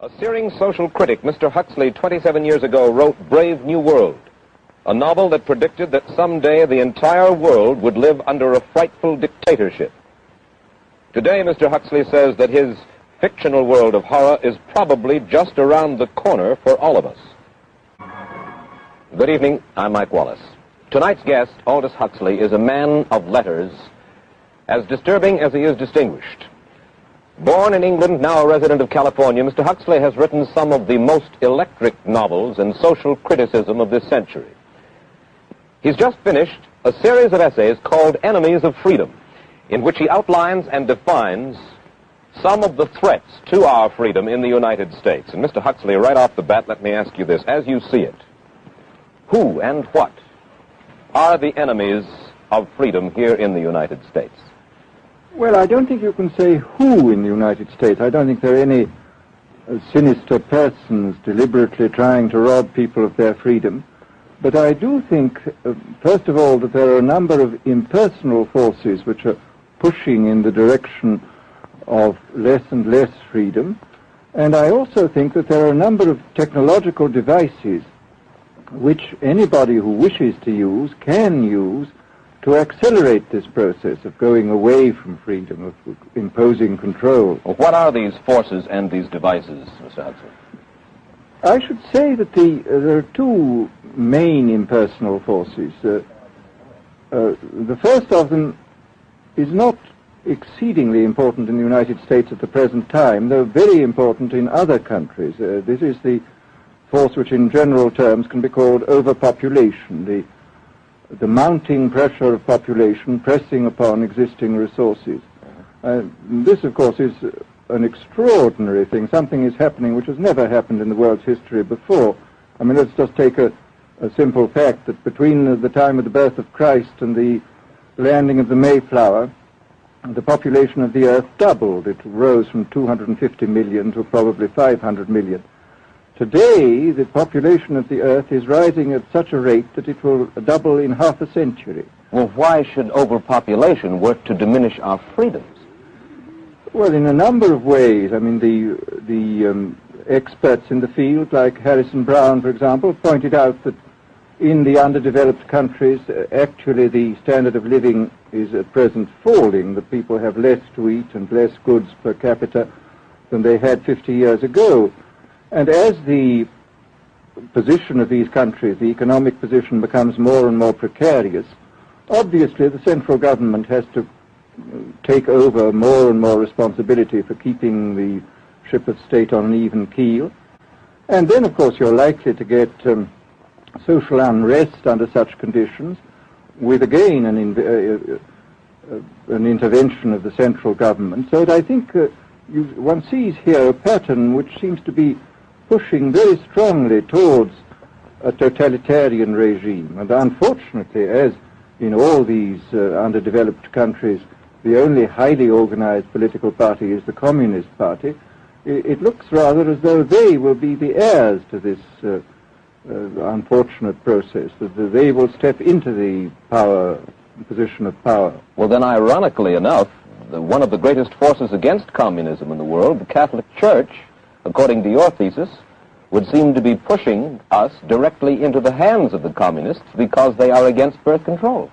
A searing social critic, Mr. Huxley, 27 years ago, wrote Brave New World, a novel that predicted that someday the entire world would live under a frightful dictatorship. Today, Mr. Huxley says that his fictional world of horror is probably just around the corner for all of us. Good evening, I'm Mike Wallace. Tonight's guest, Aldous Huxley, is a man of letters, as disturbing as he is distinguished. Born in England, now a resident of California, Mr. Huxley has written some of the most electric novels in social criticism of this century. He's just finished a series of essays called Enemies of Freedom, in which he outlines and defines some of the threats to our freedom in the United States. And Mr. Huxley, right off the bat, let me ask you this. As you see it, who and what are the enemies of freedom here in the United States? Well, I don't think you can say who in the United States. I don't think there are any sinister persons deliberately trying to rob people of their freedom. But I do think, first of all, that there are a number of impersonal forces which are pushing in the direction of less and less freedom. And I also think that there are a number of technological devices which anybody who wishes to use can use to accelerate this process of going away from freedom, of imposing control. Well, what are these forces and these devices, Mr. Huxley? I should say that there are two main impersonal forces. The first of them is not exceedingly important in the United States at the present time, though very important in other countries. This is the force which in general terms can be called overpopulation, the mounting pressure of population pressing upon existing resources. This, of course, is an extraordinary thing. Something is happening which has never happened in the world's history before. I mean, let's just take a simple fact that between the time of the birth of Christ and the landing of the Mayflower, the population of the Earth doubled. It rose from 250 million to probably 500 million. Today, the population of the Earth is rising at such a rate that it will double in half a century. Well, why should overpopulation work to diminish our freedoms? Well, in a number of ways. I mean, the experts in the field, like Harrison Brown, for example, pointed out that in the underdeveloped countries, actually the standard of living is at present falling, that people have less to eat and less goods per capita than they had 50 years ago. And as the position of these countries, the economic position, becomes more and more precarious, obviously the central government has to take over more and more responsibility for keeping the ship of state on an even keel. And then, of course, you're likely to get social unrest under such conditions, with again an intervention of the central government. So that I think one sees here a pattern which seems to be pushing very strongly towards a totalitarian regime. And unfortunately, as in all these underdeveloped countries, the only highly organized political party is the Communist Party, it looks rather as though they will be the heirs to this unfortunate process, that they will step into the position of power. Well, then, ironically enough, one of the greatest forces against communism in the world, the Catholic Church, according to your thesis, would seem to be pushing us directly into the hands of the communists because they are against birth control.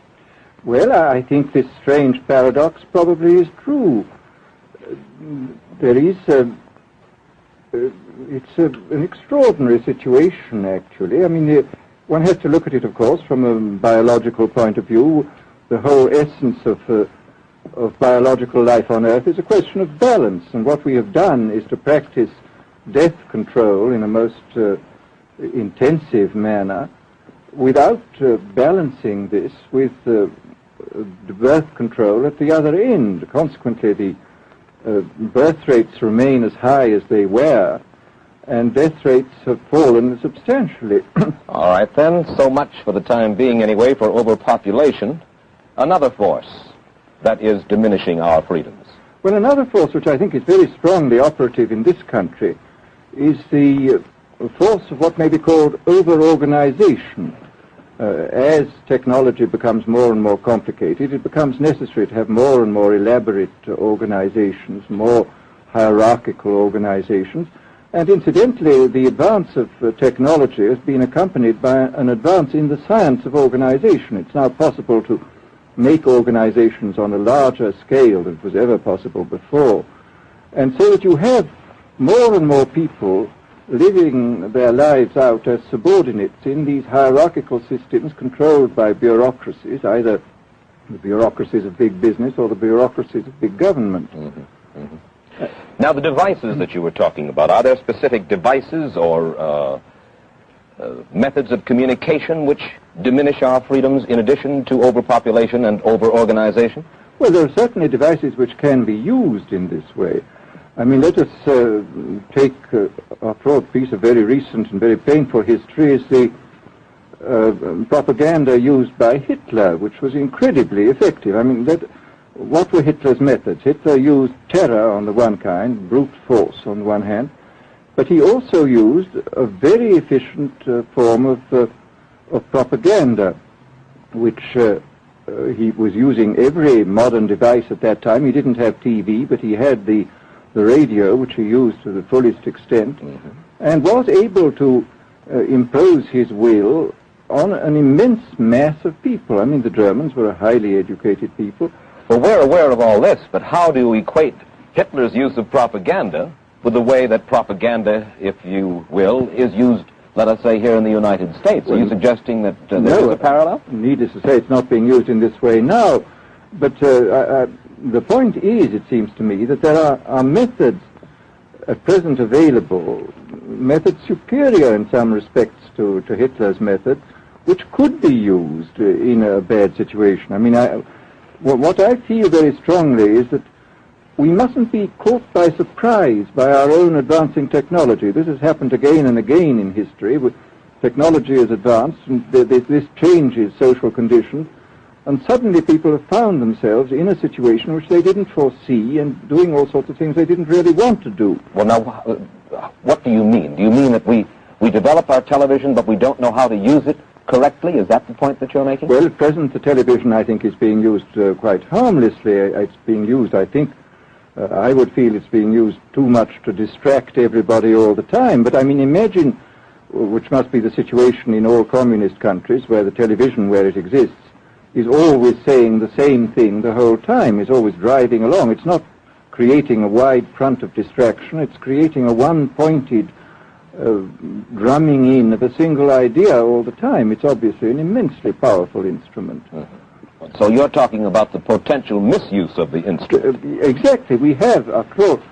Well, I think this strange paradox probably is true. There is it's an extraordinary situation, actually. I mean, one has to look at it, of course, from a biological point of view. The whole essence of biological life on Earth is a question of balance, and what we have done is to practice death control in a most intensive manner without balancing this with birth control at the other end. Consequently, the birth rates remain as high as they were, and death rates have fallen substantially. All right, then, so much for the time being, anyway, for overpopulation. Another force that is diminishing our freedoms. Well, another force which I think is very strongly operative in this country is the force of what may be called over-organization. As technology becomes more and more complicated, it becomes necessary to have more and more elaborate organizations, more hierarchical organizations, And incidentally, the advance of technology has been accompanied by an advance in the science of organization. It's now possible to make organizations on a larger scale than was ever possible before. And so that you have more and more people living their lives out as subordinates in these hierarchical systems controlled by bureaucracies, either the bureaucracies of big business or the bureaucracies of big government. Mm-hmm. Mm-hmm. Now, the devices that you were talking about, are there specific devices or methods of communication which diminish our freedoms in addition to overpopulation and over-organization? Well, there are certainly devices which can be used in this way. I mean, let us take, after all, a piece of very recent and very painful history is the propaganda used by Hitler, which was incredibly effective. I mean, what were Hitler's methods? Hitler used terror on the one kind, brute force on the one hand, but he also used a very efficient form of propaganda, which he was using every modern device at that time. He didn't have TV, but he had the radio, which he used to the fullest extent, and was able to impose his will on an immense mass of people. I mean, the Germans were a highly educated people. Well, we're aware of all this, but how do you equate Hitler's use of propaganda with the way that propaganda, if you will, is used, let us say, here in the United States? Are you suggesting that there is a parallel? Needless to say, it's not being used in this way now. But the point is, it seems to me, that there are methods at present available, methods superior in some respects to Hitler's methods, which could be used in a bad situation. I mean, what I feel very strongly is that we mustn't be caught by surprise by our own advancing technology. This has happened again and again in history. Technology has advanced, and this changes social conditions, and suddenly people have found themselves in a situation which they didn't foresee and doing all sorts of things they didn't really want to do. Well, now, what do you mean? Do you mean that we develop our television, but we don't know how to use it correctly? Is that the point that you're making? Well, at present, the television, I think, is being used quite harmlessly. It's being used, I think, I would feel it's being used too much to distract everybody all the time. But, I mean, imagine, which must be the situation in all communist countries, where the television, where it exists, is always saying the same thing the whole time, is always driving along. It's not creating a wide front of distraction, it's creating a one-pointed drumming in of a single idea all the time. It's obviously an immensely powerful instrument. So you're talking about the potential misuse of the instrument. Exactly. We have, after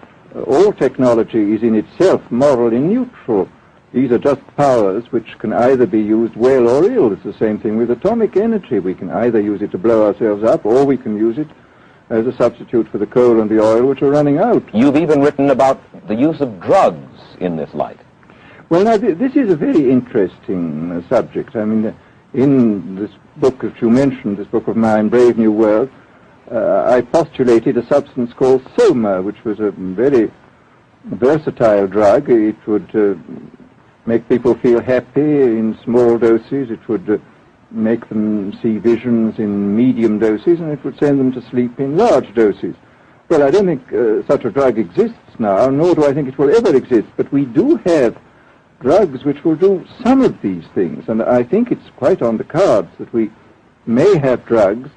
all technology is in itself morally neutral. These are just powers which can either be used well or ill. It's the same thing with atomic energy. We can either use it to blow ourselves up, or we can use it as a substitute for the coal and the oil which are running out. You've even written about the use of drugs in this light. Well, now, this is a very interesting subject. I mean, in this book that you mentioned, this book of mine, Brave New World, I postulated a substance called soma, which was a very versatile drug. It would make people feel happy in small doses. It would make them see visions in medium doses, and it would send them to sleep in large doses. Well, I don't think such a drug exists now, nor do I think it will ever exist, but we do have drugs which will do some of these things, and I think it's quite on the cards that we may have drugs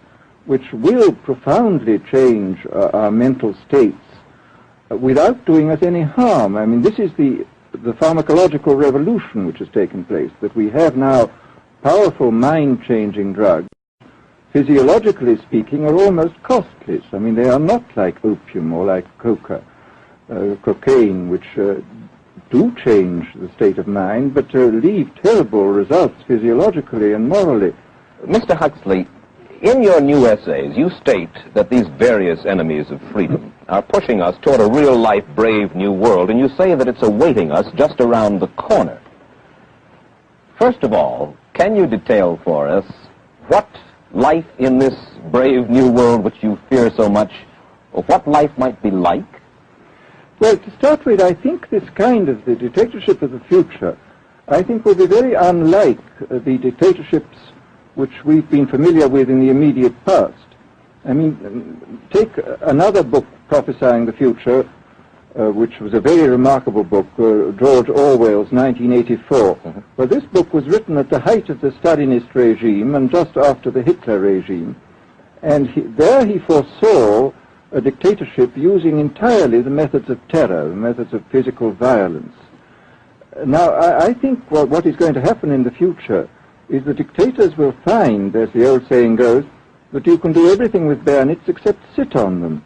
which will profoundly change our mental states without doing us any harm. I mean, this is the pharmacological revolution which has taken place, that we have now powerful mind-changing drugs, physiologically speaking, are almost costless. I mean, they are not like opium or like cocaine, which do change the state of mind, but leave terrible results physiologically and morally. Mr. Huxley, in your new essays, you state that these various enemies of freedom are pushing us toward a real-life, brave new world, and you say that it's awaiting us just around the corner. First of all, can you detail for us what life in this brave new world which you fear so much, or what life might be like? Well, to start with, I think this kind of the dictatorship of the future, I think will be very unlike the dictatorships which we've been familiar with in the immediate past. I mean, take another book prophesying the future, which was a very remarkable book, George Orwell's 1984. Mm-hmm. Well, this book was written at the height of the Stalinist regime and just after the Hitler regime. And there he foresaw a dictatorship using entirely the methods of terror, the methods of physical violence. Now, I think what is going to happen in the future is the dictators will find, as the old saying goes, that you can do everything with bayonets except sit on them.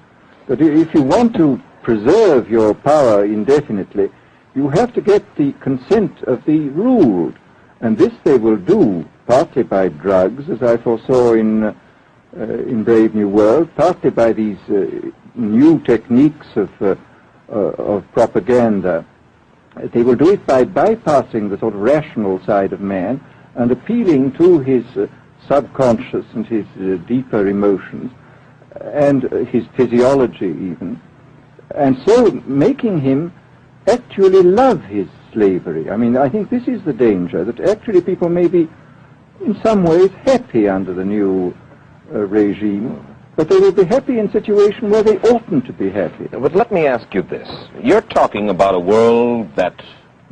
That if you want to preserve your power indefinitely, you have to get the consent of the ruled. And this they will do partly by drugs, as I foresaw in Brave New World, partly by these new techniques of propaganda. They will do it by bypassing the sort of rational side of man and appealing to his subconscious and his deeper emotions and his physiology even, and so making him actually love his slavery. I mean, I think this is the danger, that actually people may be in some ways happy under the new regime, but they will be happy in a situation where they oughtn't to be happy. But let me ask you this. You're talking about a world that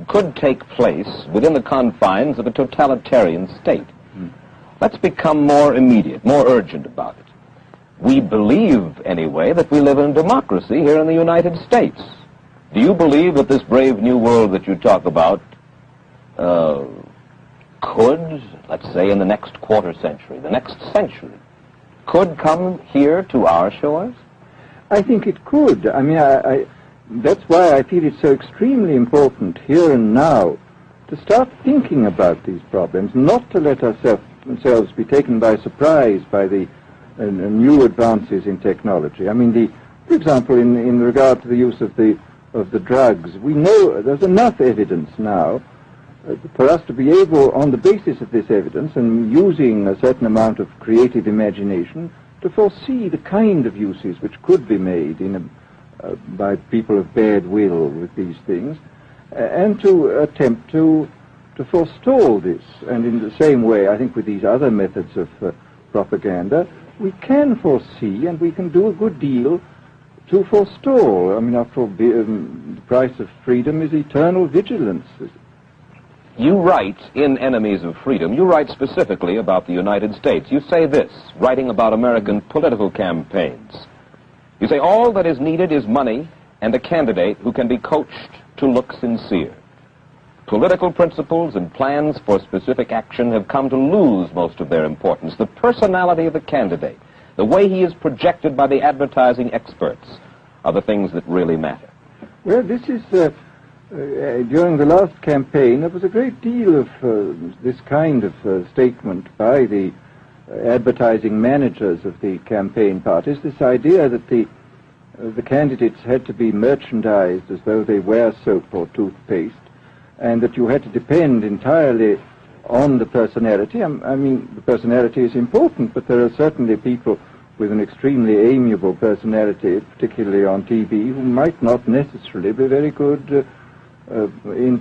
could take place within the confines of a totalitarian state. Let's become more immediate, more urgent about it. We believe, anyway, that we live in a democracy here in the United States. Do you believe that this brave new world that you talk about could, let's say in the next quarter century, the next century, could come here to our shores? I think it could. I mean, that's why I feel it's so extremely important here and now to start thinking about these problems, not to let ourselves be taken by surprise by the new advances in technology. I mean, for example, in regard to the use of the drugs, we know there's enough evidence now for us to be able, on the basis of this evidence and using a certain amount of creative imagination, to foresee the kind of uses which could be made by people of bad will with these things, and to attempt to forestall this. And in the same way, I think with these other methods of propaganda, we can foresee and we can do a good deal to forestall. I mean, after all, the price of freedom is eternal vigilance. You write in Enemies of Freedom, you write specifically about the United States. You say this, writing about American political campaigns. You say, all that is needed is money and a candidate who can be coached to look sincere. Political principles and plans for specific action have come to lose most of their importance. The personality of the candidate, the way he is projected by the advertising experts, are the things that really matter. Well, this is... during the last campaign, there was a great deal of this kind of statement by the advertising managers of the campaign parties, this idea that the candidates had to be merchandised as though they were soap or toothpaste, and that you had to depend entirely on the personality. I mean, the personality is important, but there are certainly people with an extremely amiable personality, particularly on TV, who might not necessarily be very good in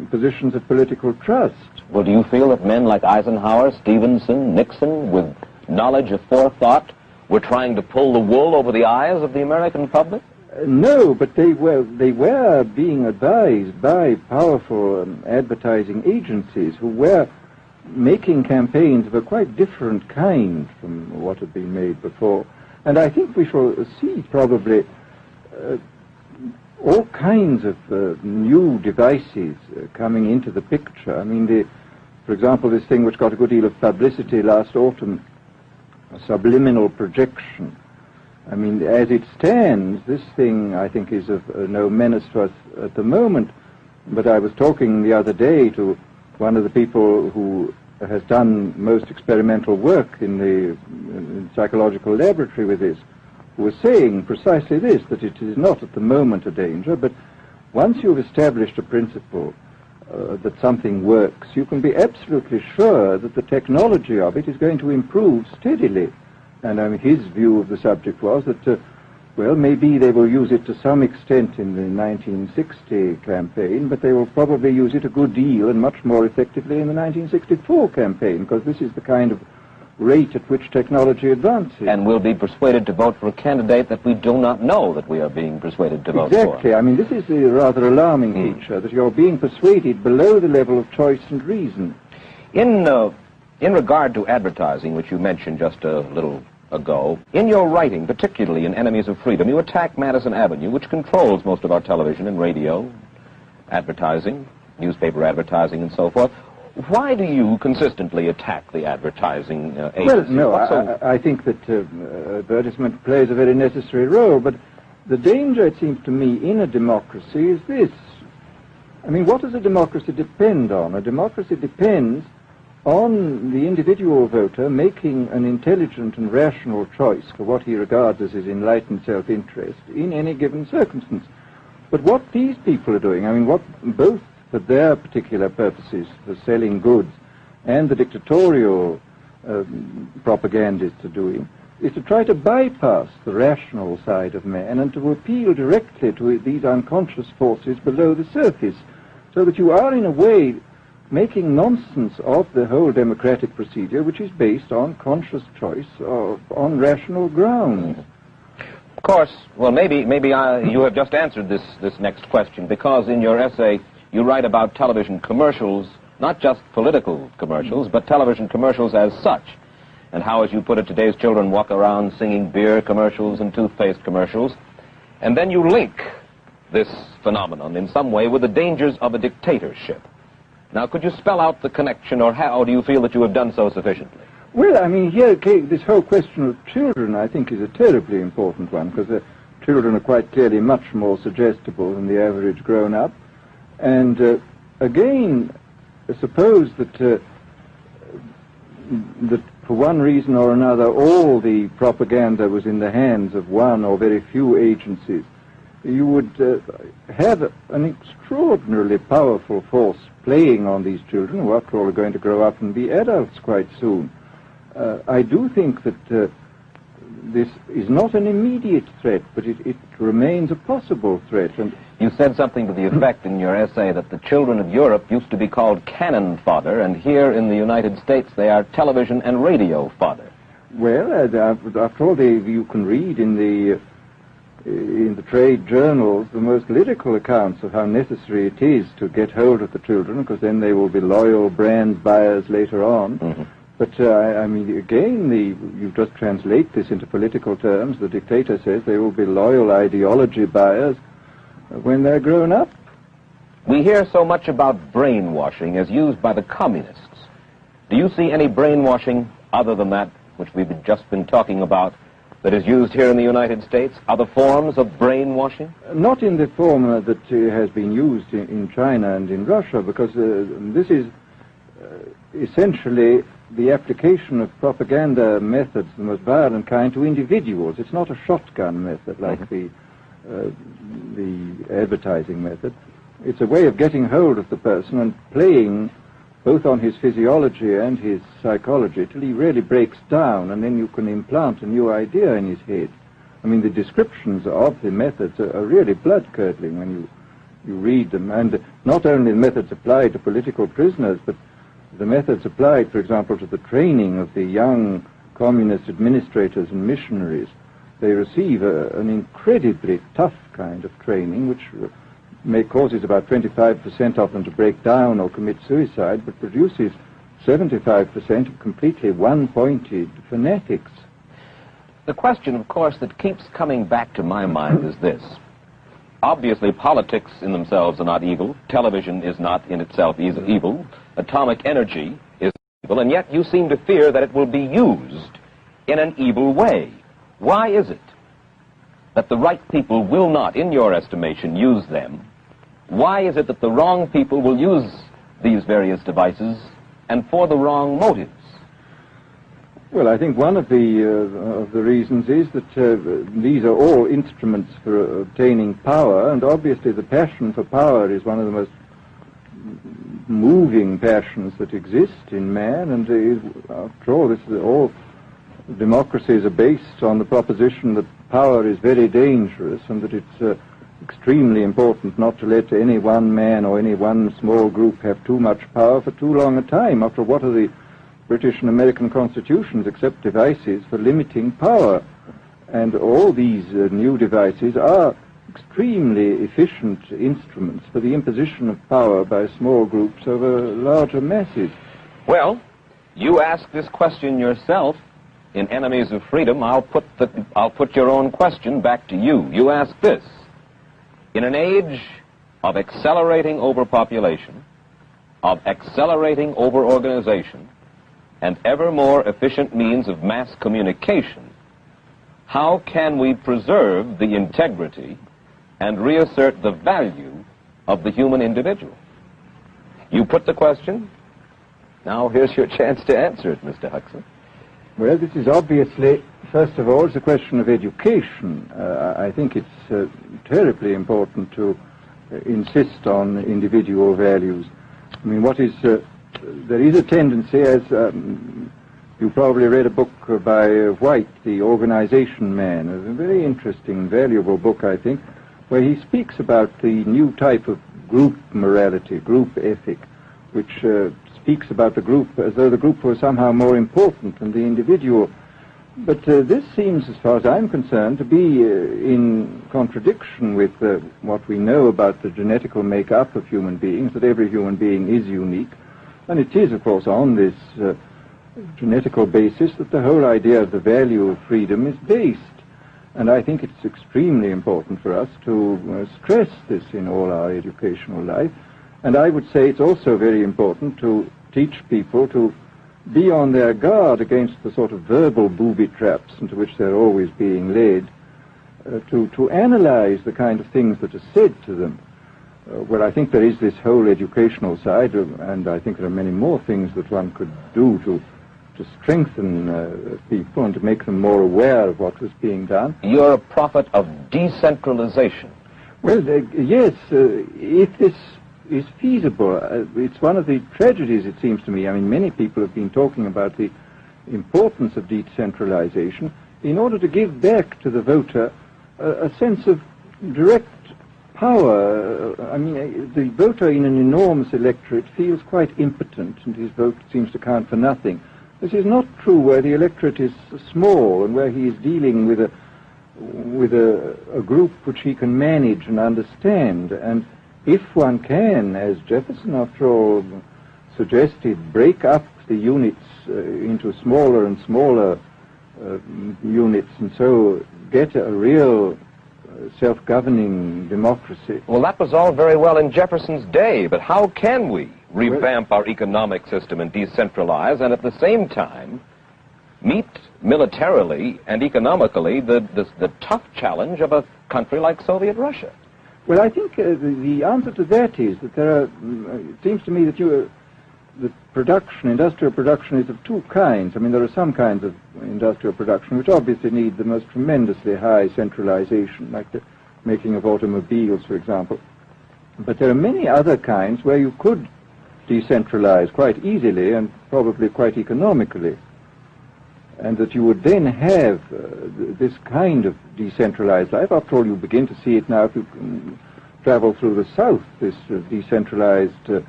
positions of political trust. Well, do you feel that men like Eisenhower, Stevenson, Nixon, with knowledge of forethought, were trying to pull the wool over the eyes of the American public? No, but they were being advised by powerful advertising agencies who were making campaigns of a quite different kind from what had been made before. And I think we shall see probably all kinds of new devices coming into the picture. I mean, for example, this thing which got a good deal of publicity last autumn, subliminal projection. I mean, as it stands, this thing, I think, is of no menace to us at the moment. But I was talking the other day to one of the people who has done most experimental work in the psychological laboratory with this, who was saying precisely this, that it is not at the moment a danger, but once you've established a principle that something works, you can be absolutely sure that the technology of it is going to improve steadily. And I mean, his view of the subject was that, well, maybe they will use it to some extent in the 1960 campaign, but they will probably use it a good deal and much more effectively in the 1964 campaign, because this is the kind of rate at which technology advances. And we'll be persuaded to vote for a candidate that we do not know that we are being persuaded to vote for. Exactly. I mean, this is a rather alarming feature, that you're being persuaded below the level of choice and reason. In regard to advertising, which you mentioned just a little ago, in your writing, particularly in Enemies of Freedom, you attack Madison Avenue, which controls most of our television and radio advertising, newspaper advertising, and so forth. Why do you consistently attack the advertising agency? Well, no, I think that advertisement plays a very necessary role, but the danger, it seems to me, in a democracy is this. I mean, what does a democracy depend on? A democracy depends on the individual voter making an intelligent and rational choice for what he regards as his enlightened self-interest in any given circumstance. But what these people are doing, I mean, what both for their particular purposes, for selling goods, and the dictatorial propagandists are doing, is to try to bypass the rational side of man and to appeal directly to these unconscious forces below the surface, so that you are, in a way, making nonsense of the whole democratic procedure, which is based on conscious choice on rational grounds. Of course, well, maybe you have just answered this next question, because in your essay you write about television commercials, not just political commercials, but television commercials as such, and how, as you put it, today's children walk around singing beer commercials and toothpaste commercials, and then you link this phenomenon in some way with the dangers of a dictatorship. Now, could you spell out the connection, or how do you feel that you have done so sufficiently? Well, I mean, here, this whole question of children, I think, is a terribly important one, because children are quite clearly much more suggestible than the average grown-up. And again, suppose that for one reason or another all the propaganda was in the hands of one or very few agencies, you would have an extraordinarily powerful force playing on these children, who after all are going to grow up and be adults quite soon. I do think that this is not an immediate threat, but it remains a possible threat. And you said something to the effect in your essay that the children of Europe used to be called cannon fodder, and here in the United States they are television and radio fodder. Well, after all, you can read in the trade journals the most lyrical accounts of how necessary it is to get hold of the children, because then they will be loyal brand buyers later on. Mm-hmm. But, I mean, again, you just translate this into political terms. The dictator says they will be loyal ideology buyers when they're grown up. We hear so much about brainwashing as used by the communists. Do you see any brainwashing other than that which we've just been talking about that is used here in the United States? Other forms of brainwashing? Not in the form that has been used in China and in Russia, because this is essentially the application of propaganda methods, the most violent kind, to individuals. It's not a shotgun method like the advertising method. It's a way of getting hold of the person and playing both on his physiology and his psychology till he really breaks down, and then you can implant a new idea in his head. I mean, the descriptions of the methods are really blood-curdling when you read them, and not only the methods applied to political prisoners, but the methods applied, for example, to the training of the young communist administrators and missionaries. They receive an incredibly tough kind of training, which causes about 25% of them to break down or commit suicide, but produces 75% of completely one-pointed fanatics. The question, of course, that keeps coming back to my mind is this. Obviously, politics in themselves are not evil. Television is not in itself evil. Atomic energy is evil, and yet you seem to fear that it will be used in an evil way. Why is it that the right people will not, in your estimation, use them? Why is it that the wrong people will use these various devices and for the wrong motives? Well, I think one of the reasons is that these are all instruments for obtaining power, and obviously the passion for power is one of the most moving passions that exist in man, and after all, all democracies are based on the proposition that power is very dangerous and that it's extremely important not to let any one man or any one small group have too much power for too long a time. After all, what British and American constitutions except devices for limiting power. And all these new devices are extremely efficient instruments for the imposition of power by small groups over larger masses. Well, you ask this question yourself in Enemies of Freedom. I'll put your own question back to you. You ask this: in an age of accelerating overpopulation, of accelerating overorganization, and ever more efficient means of mass communication, how can we preserve the integrity and reassert the value of the human individual? You put the question. Now here's your chance to answer it, Mr. Huxley. Well, this is obviously, first of all, it's a question of education. I think it's terribly important to insist on individual values. I mean, there is a tendency, as you probably read a book by White, The Organization Man, a very interesting, valuable book, I think, where he speaks about the new type of group morality, group ethic, which speaks about the group as though the group was somehow more important than the individual. But this seems, as far as I'm concerned, to be in contradiction with what we know about the genetical makeup of human beings, that every human being is unique. And it is, of course, on this genetical basis that the whole idea of the value of freedom is based. And I think it's extremely important for us to stress this in all our educational life. And I would say it's also very important to teach people to be on their guard against the sort of verbal booby traps into which they're always being led, to analyze the kind of things that are said to them. Well, I think there is this whole educational side, and I think there are many more things that one could do to strengthen people and to make them more aware of what was being done. You're a prophet of decentralization. Well, yes, if this is feasible. It's one of the tragedies, it seems to me. I mean, many people have been talking about the importance of decentralization in order to give back to the voter a sense of direct power. I mean, the voter in an enormous electorate feels quite impotent, and his vote seems to count for nothing. This is not true where the electorate is small and where he is dealing with a group which he can manage and understand. And if one can, as Jefferson, after all, suggested, break up the units into smaller and smaller units, and so get a real self-governing democracy. Well, that was all very well in Jefferson's day, but how can we revamp our economic system and decentralize and at the same time meet militarily and economically the tough challenge of a country like Soviet Russia? Well, I think the answer to that is that there are, it seems to me that the production, industrial production, is of two kinds. I mean, there are some kinds of industrial production which obviously need the most tremendously high centralization, like the making of automobiles, for example. But there are many other kinds where you could decentralize quite easily and probably quite economically, and that you would then have this kind of decentralized life. After all, you begin to see it now if you travel through the South, this decentralized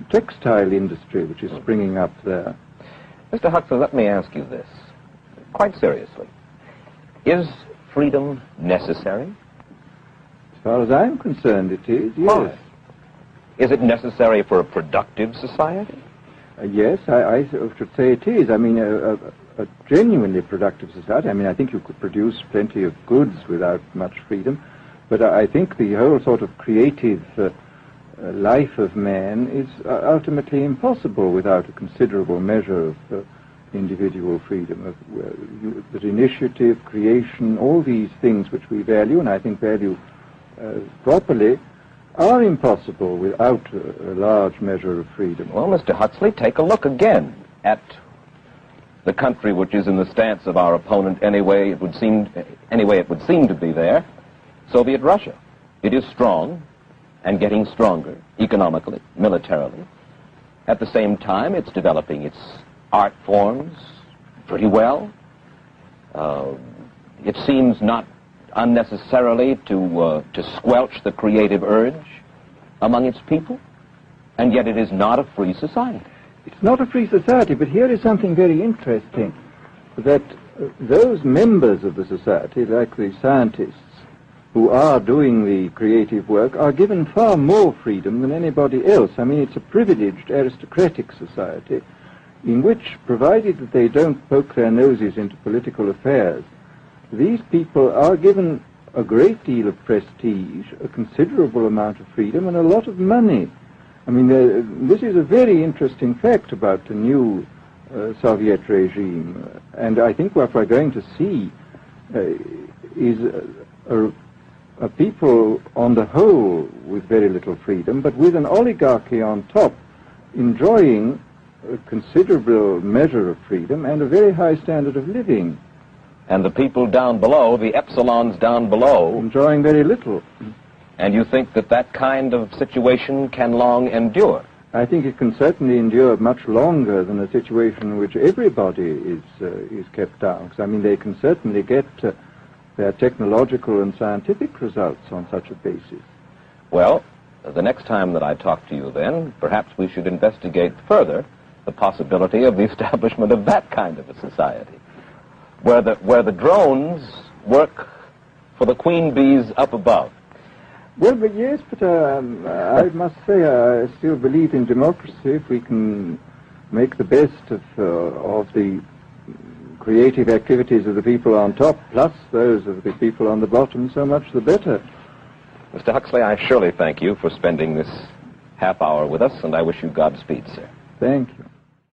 textile industry which is springing up there. Mr. Huxley, let me ask you this, quite seriously. Is freedom necessary? As far as I'm concerned, it is, yes. Why? Is it necessary for a productive society? Yes, I should say it is. I mean, a genuinely productive society. I mean, I think you could produce plenty of goods without much freedom, but I think the whole sort of creative life of man is ultimately impossible without a considerable measure of individual freedom, that initiative, creation, all these things which we value, and I think value properly, are impossible without a large measure of freedom. Well, Mr. Huxley, take a look again at the country which is in the stance of our opponent anyway it would seem to be there, Soviet Russia. It is strong and getting stronger economically, militarily. At the same time, it's developing its art forms pretty well. It seems not unnecessarily to squelch the creative urge among its people, and yet it is not a free society. it's not a free society, but here is something very interesting, that those members of the society, like the scientists who are doing the creative work, are given far more freedom than anybody else. I mean, it's a privileged aristocratic society in which, provided that they don't poke their noses into political affairs, these people are given a great deal of prestige, a considerable amount of freedom, and a lot of money. I mean, this is a very interesting fact about the new Soviet regime, and I think what we're going to see is a people on the whole with very little freedom, but with an oligarchy on top enjoying a considerable measure of freedom and a very high standard of living. And the people down below, the epsilons down below, enjoying very little. And you think that that kind of situation can long endure? I think it can certainly endure much longer than a situation in which everybody is kept down. Because, I mean, they can certainly get their technological and scientific results on such a basis. Well, the next time that I talk to you then, perhaps we should investigate further the possibility of the establishment of that kind of a society, where the drones work for the queen bees up above. Well, but yes, but I must say I still believe in democracy. If we can make the best of the creative activities of the people on top, plus those of the people on the bottom, so much the better. Mr. Huxley, I surely thank you for spending this half hour with us, and I wish you Godspeed, sir. Thank you.